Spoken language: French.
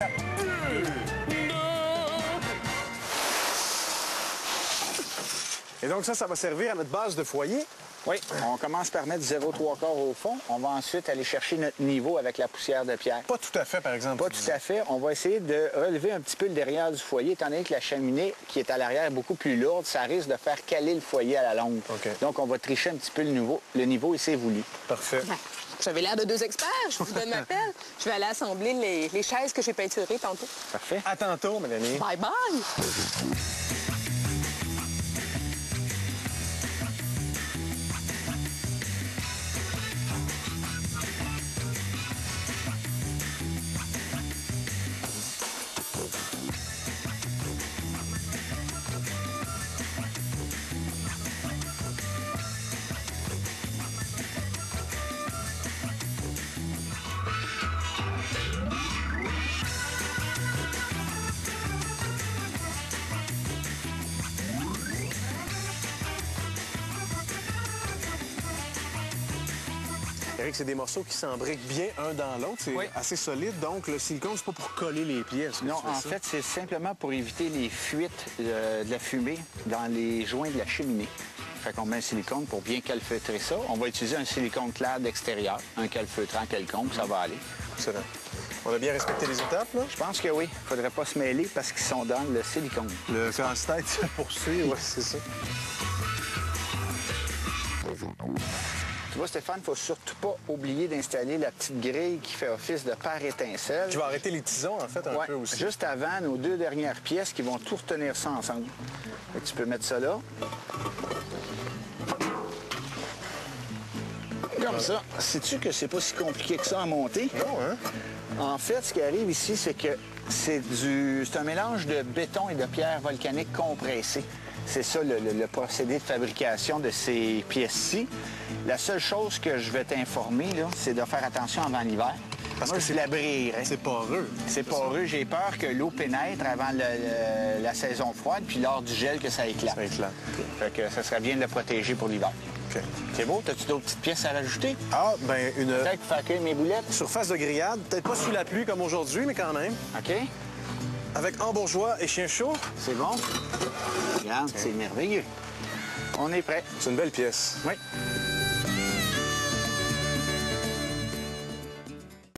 Et donc ça va servir à notre base de foyer? Oui, on commence par mettre 0,3 au fond. On va ensuite aller chercher notre niveau avec la poussière de pierre. Pas tout à fait, par exemple. Pas tout à fait. On va essayer de relever un petit peu le derrière du foyer, étant donné que la cheminée qui est à l'arrière est beaucoup plus lourde. Ça risque de faire caler le foyer à la longue. OK. Donc, on va tricher un petit peu le niveau et c'est voulu. Parfait. Ben, j'avais l'air de deux experts. Je vous donne ma pelle. Je vais aller assembler les chaises que j'ai peinturées tantôt. Parfait. À tantôt, Mélanie. Bye bye! Eric, c'est des morceaux qui s'embriquent bien un dans l'autre. C'est assez solide, donc le silicone, c'est pas pour coller les pièces. Non, en fait, c'est simplement pour éviter les fuites de la fumée dans les joints de la cheminée. Fait qu'on met un silicone pour bien calfeutrer ça. On va utiliser un silicone clair d'extérieur, un calfeutrant quelconque, ça va aller. Excellent. On a bien respecté les étapes, là? Je pense que oui. Il ne faudrait pas se mêler parce qu'ils sont dans le silicone. Le casse-tête se poursuit, oui, c'est ça. Tu vois, Stéphane, il ne faut surtout pas oublier d'installer la petite grille qui fait office de pare-étincelle. Je vais arrêter les tisons, en fait, un peu aussi. Juste avant nos deux dernières pièces qui vont tout retenir ça ensemble. Fait que tu peux mettre ça là. Comme ça. Sais-tu que c'est pas si compliqué que ça à monter? Non, hein? En fait, ce qui arrive ici, c'est que c'est un mélange de béton et de pierre volcanique compressée. C'est ça le procédé de fabrication de ces pièces-ci. La seule chose que je vais t'informer, là, c'est de faire attention avant l'hiver. Parce que c'est la brillerait. C'est poreux. C'est poreux. J'ai peur que l'eau pénètre avant la saison froide, puis lors du gel, que ça éclate. Ça éclate. Fait que ça serait bien de le protéger pour l'hiver. OK. C'est beau? As-tu d'autres petites pièces à rajouter? Ah, ben une Peut-être pour faire cuire mes boulettes. surface de grillade. Peut-être pas sous la pluie comme aujourd'hui, mais quand même. OK? Avec hambourgeois et chien chaud. C'est bon? Regarde, c'est merveilleux. On est prêt. C'est une belle pièce. Oui.